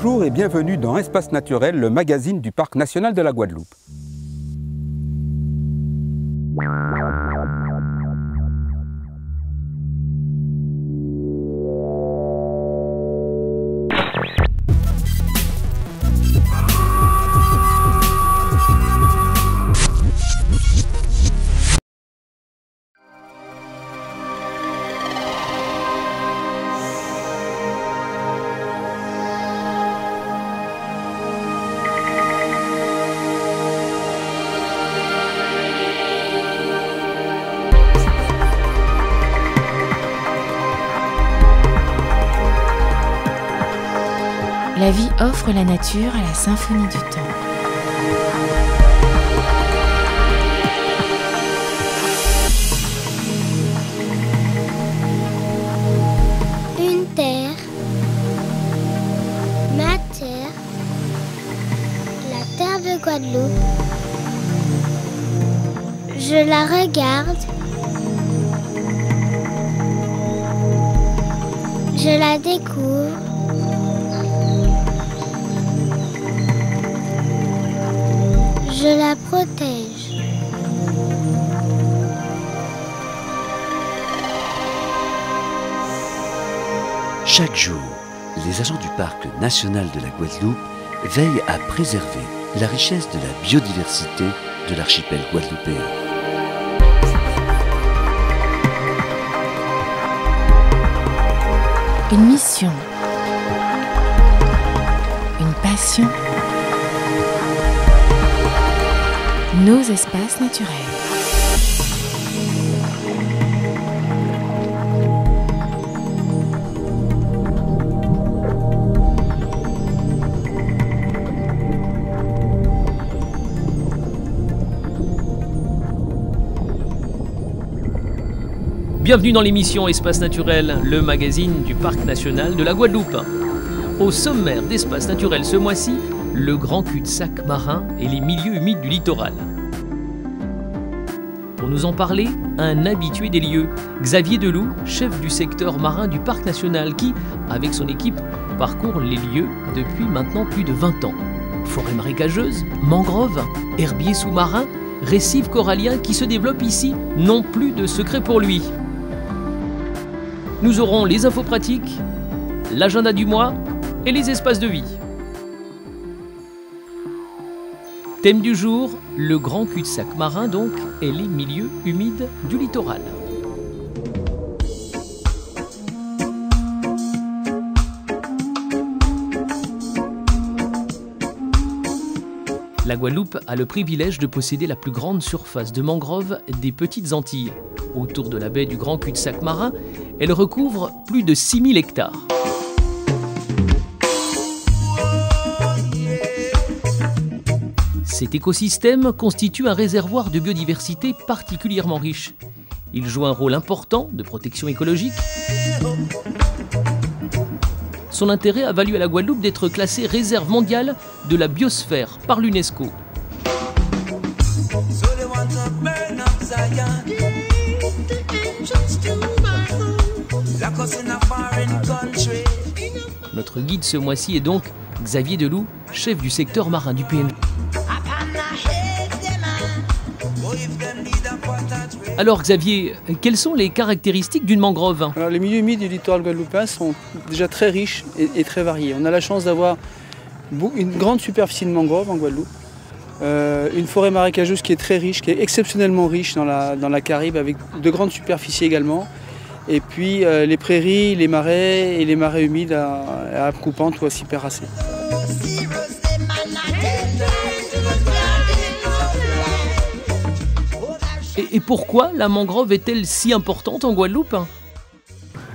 Bonjour et bienvenue dans Espace Naturel, le magazine du Parc National de la Guadeloupe. La vie offre la nature à la symphonie du temps. Une terre, ma terre, la terre de Guadeloupe. Je la regarde, je la découvre. Je la protège. Chaque jour, les agents du Parc national de la Guadeloupe veillent à préserver la richesse de la biodiversité de l'archipel guadeloupéen. Une mission, une passion. Nos espaces naturels. Bienvenue dans l'émission Espace Naturel, le magazine du Parc National de la Guadeloupe. Au sommaire d'Espace Naturel ce mois-ci, le grand cul-de-sac marin et les milieux humides du littoral. Pour nous en parler, un habitué des lieux, Xavier Deloup, chef du secteur marin du Parc National qui, avec son équipe, parcourt les lieux depuis maintenant plus de 20 ans. Forêts marécageuses, mangroves, herbiers sous-marins, récifs coralliens qui se développent ici n'ont plus de secret pour lui. Nous aurons les infos pratiques, l'agenda du mois et les espaces de vie. Thème du jour, le grand cul-de-sac marin donc et les milieux humides du littoral. La Guadeloupe a le privilège de posséder la plus grande surface de mangroves des Petites Antilles. Autour de la baie du grand cul-de-sac marin, elle recouvre plus de 6000 hectares. Cet écosystème constitue un réservoir de biodiversité particulièrement riche. Il joue un rôle important de protection écologique. Son intérêt a valu à la Guadeloupe d'être classée réserve mondiale de la biosphère par l'UNESCO. Notre guide ce mois-ci est donc Xavier Deloup, chef du secteur marin du PNG. Alors Xavier, quelles sont les caractéristiques d'une mangrove ? Alors, les milieux humides du littoral guadeloupéen sont déjà très riches et très variés. On a la chance d'avoir une grande superficie de mangroves en Guadeloupe, une forêt marécageuse qui est très riche, qui est exceptionnellement riche dans la Caraïbe, avec de grandes superficies également. Et puis les prairies, les marais et les marais humides à coupantes ou à cypéracées. Et pourquoi la mangrove est-elle si importante en Guadeloupe ?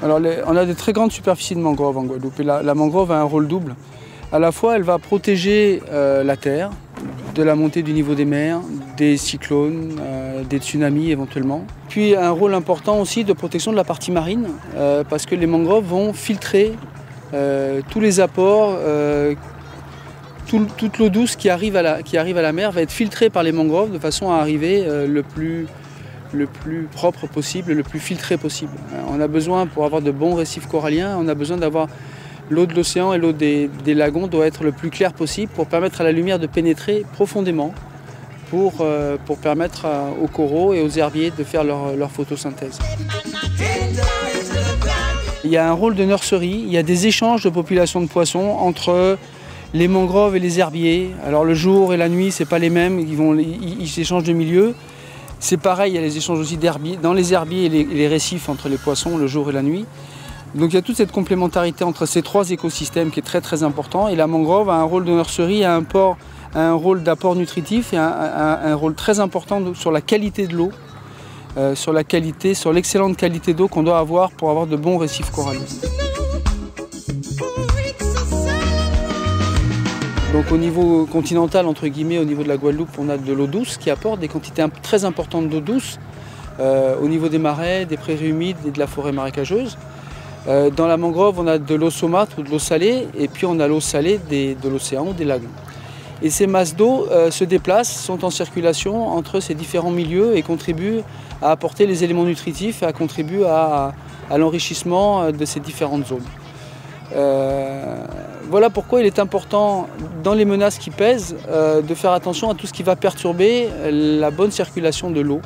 Alors on a de très grandes superficies de mangroves en Guadeloupe et la mangrove a un rôle double. À la fois elle va protéger la terre de la montée du niveau des mers, des cyclones, des tsunamis éventuellement. Puis un rôle important aussi de protection de la partie marine parce que les mangroves vont filtrer tous les apports, toute l'eau douce qui arrive à la mer va être filtrée par les mangroves de façon à arriver le plus propre possible, le plus filtré possible. On a besoin, pour avoir de bons récifs coralliens, on a besoin d'avoir l'eau de l'océan et l'eau des lagons doit être le plus claire possible pour permettre à la lumière de pénétrer profondément pour permettre aux coraux et aux herbiers de faire leur photosynthèse. Il y a un rôle de nurserie, il y a des échanges de populations de poissons entre les mangroves et les herbiers. Alors le jour et la nuit, c'est pas les mêmes, ils s'échangent de milieu. C'est pareil, il y a les échanges aussi d'herbiers, dans les herbiers et les récifs entre les poissons, le jour et la nuit. Donc il y a toute cette complémentarité entre ces trois écosystèmes qui est très très important. Et la mangrove a un rôle de nurserie, a un rôle d'apport nutritif et un rôle très important sur la qualité de l'eau, sur l'excellente qualité d'eau qu'on doit avoir pour avoir de bons récifs coralliens. Donc au niveau continental, entre guillemets, au niveau de la Guadeloupe, on a de l'eau douce qui apporte des quantités très importantes d'eau douce au niveau des marais, des prairies humides et de la forêt marécageuse. Dans la mangrove, on a de l'eau saumâtre ou de l'eau salée, et puis on a l'eau salée de l'océan ou des lagons. Et ces masses d'eau se déplacent, sont en circulation entre ces différents milieux et contribuent à apporter les éléments nutritifs et à contribuer à l'enrichissement de ces différentes zones. Voilà pourquoi il est important, dans les menaces qui pèsent, de faire attention à tout ce qui va perturber la bonne circulation de l'eau,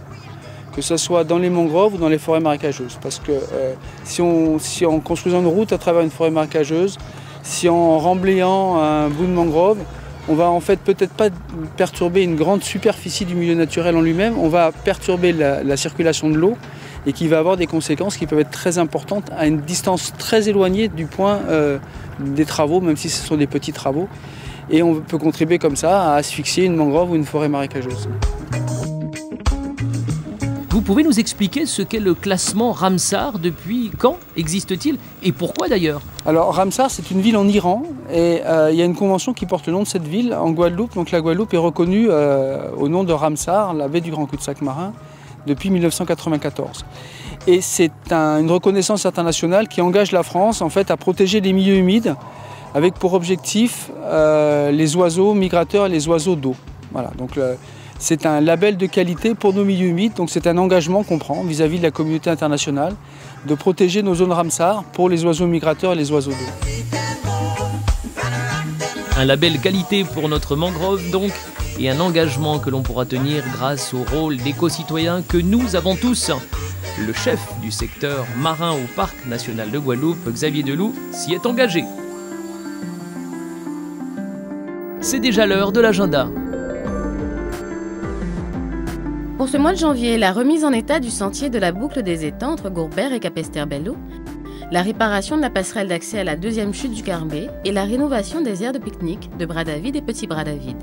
que ce soit dans les mangroves ou dans les forêts marécageuses. Parce que si en construisant une route à travers une forêt marécageuse, si en remblayant un bout de mangrove, on va en fait peut-être pas perturber une grande superficie du milieu naturel en lui-même, on va perturber la circulation de l'eau et qui va avoir des conséquences qui peuvent être très importantes à une distance très éloignée du point des travaux, même si ce sont des petits travaux. Et on peut contribuer comme ça à asphyxier une mangrove ou une forêt marécageuse. Vous pouvez nous expliquer ce qu'est le classement Ramsar? Depuis quand existe-t-il et pourquoi d'ailleurs? Alors Ramsar, c'est une ville en Iran et il y a une convention qui porte le nom de cette ville en Guadeloupe. Donc la Guadeloupe est reconnue au nom de Ramsar, la baie du Grand Cul-de-Sac marin, depuis 1994. Et c'est une reconnaissance internationale qui engage la France en fait, à protéger les milieux humides avec pour objectif les oiseaux migrateurs et les oiseaux d'eau. Voilà, donc c'est un label de qualité pour nos milieux humides, donc c'est un engagement qu'on prend vis-à-vis de la communauté internationale de protéger nos zones Ramsar pour les oiseaux migrateurs et les oiseaux d'eau. Un label qualité pour notre mangrove donc, et un engagement que l'on pourra tenir grâce au rôle d'éco-citoyen que nous avons tous. Le chef du secteur marin au Parc national de Guadeloupe, Xavier Deloup, s'y est engagé. C'est déjà l'heure de l'agenda. Pour ce mois de janvier, la remise en état du sentier de la boucle des étangs entre Gourbert et Capesterre-Belle-Eau, la réparation de la passerelle d'accès à la deuxième chute du Carbet et la rénovation des aires de pique-nique de Bras-David et Petit Bras-David.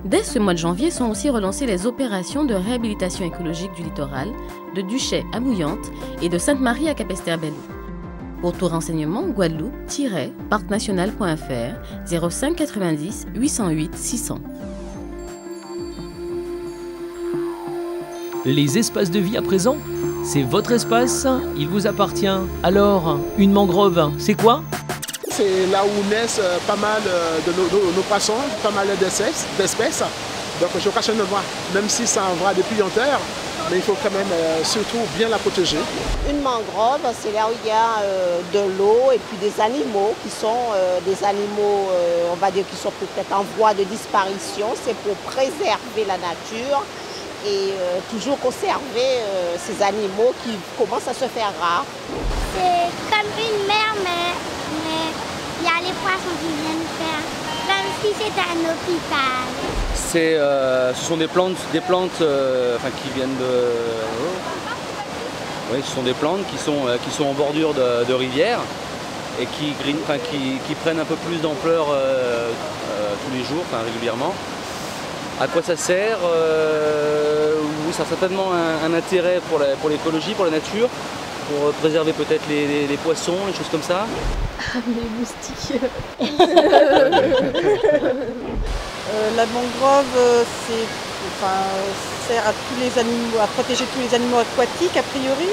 Dès ce mois de janvier sont aussi relancées les opérations de réhabilitation écologique du littoral, de Duchet à Bouillante et de Sainte-Marie à Capesterre-Belle-Eau. Pour tout renseignement, guadeloupe-parcnational.fr 05 90 808 600. Les espaces de vie à présent, c'est votre espace, il vous appartient. Alors, une mangrove, c'est quoi? C'est là où naissent pas mal de nos poissons, pas mal d'espèces. Donc je cache ne vois, même si c'est un vrai dépouillanteur, mais il faut quand même surtout bien la protéger. Une mangrove, c'est là où il y a de l'eau et puis des animaux qui sont on va dire, qui sont peut-être en voie de disparition. C'est pour préserver la nature et toujours conserver ces animaux qui commencent à se faire rares. C'est comme une mer, mais il y a les poissons qui viennent faire comme si c'était un hôpital. Ce sont des plantes qui viennent de... Oui, ce sont des plantes qui sont en bordure de rivières et qui prennent un peu plus d'ampleur tous les jours, régulièrement. À quoi ça sert? Oui, ça a certainement un intérêt pour l'écologie, pour la nature, pour préserver peut-être les poissons, les choses comme ça. Ah, les moustiques. La mangrove sert à tous les animaux, à protéger tous les animaux aquatiques a priori,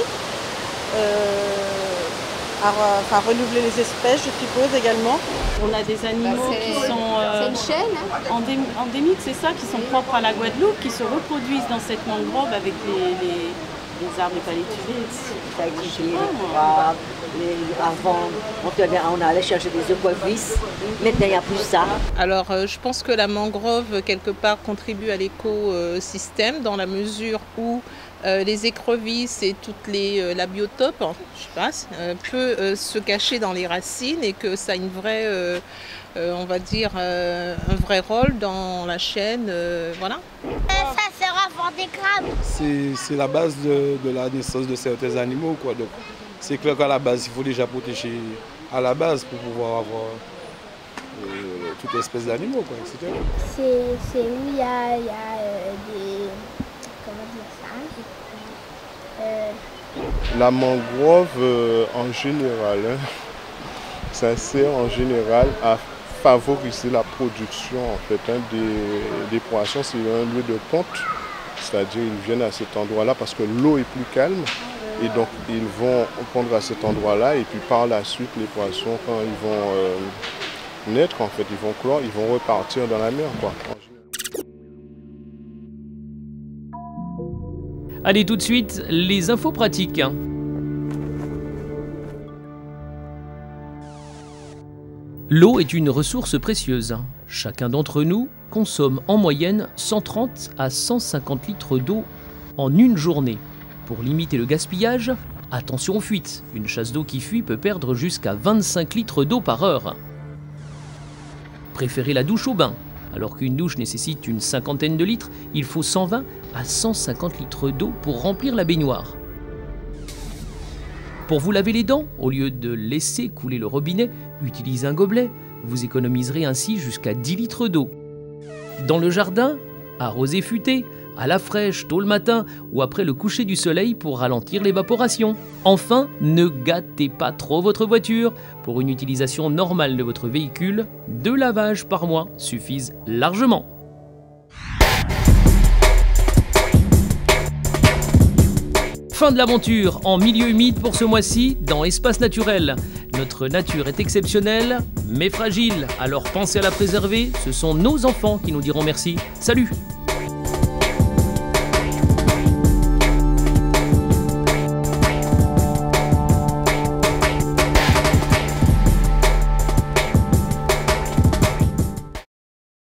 à renouveler les espèces, je suppose également. On a des animaux qui sont c'est une chaîne, endémiques, c'est ça, qui sont propres à la Guadeloupe, qui se reproduisent dans cette mangrove avec les des arbres palétuviers. Ça existait, avant, on allait chercher des écrevisses. Maintenant, il n'y a plus ça. Alors, je pense que la mangrove, quelque part, contribue à l'écosystème dans la mesure où les écrevisses et la biotope, je sais pas, peut se cacher dans les racines et que ça a une vraie, on va dire, un vrai rôle dans la chaîne, voilà. Ça sert à vendre des crabes. C'est la base de la naissance de certains animaux, quoi. Donc, c'est clair qu'à la base, il faut déjà protéger à la base pour pouvoir avoir toute espèce d'animaux, quoi, etc. C'est où il y a des... Comment dire ça La mangrove, en général, ça sert en général à favoriser la production en fait, des poissons. C'est un lieu de ponte, c'est-à-dire ils viennent à cet endroit-là parce que l'eau est plus calme. Et donc ils vont pondre à cet endroit-là et puis par la suite les poissons quand ils vont naître en fait, ils vont clore, ils vont repartir dans la mer, quoi. Allez tout de suite, les infos pratiques. L'eau est une ressource précieuse. Chacun d'entre nous consomme en moyenne 130 à 150 litres d'eau en une journée. Pour limiter le gaspillage, attention aux fuites. Une chasse d'eau qui fuit peut perdre jusqu'à 25 litres d'eau par heure. Préférez la douche au bain. Alors qu'une douche nécessite une cinquantaine de litres, il faut 120 à 150 litres d'eau pour remplir la baignoire. Pour vous laver les dents, au lieu de laisser couler le robinet, utilisez un gobelet. Vous économiserez ainsi jusqu'à 10 litres d'eau. Dans le jardin, arrosez futé, à la fraîche tôt le matin ou après le coucher du soleil pour ralentir l'évaporation. Enfin, ne gâtez pas trop votre voiture. Pour une utilisation normale de votre véhicule, 2 lavages par mois suffisent largement. Fin de l'aventure en milieu humide pour ce mois-ci dans Espace Naturel. Notre nature est exceptionnelle, mais fragile, alors pensez à la préserver. Ce sont nos enfants qui nous diront merci. Salut!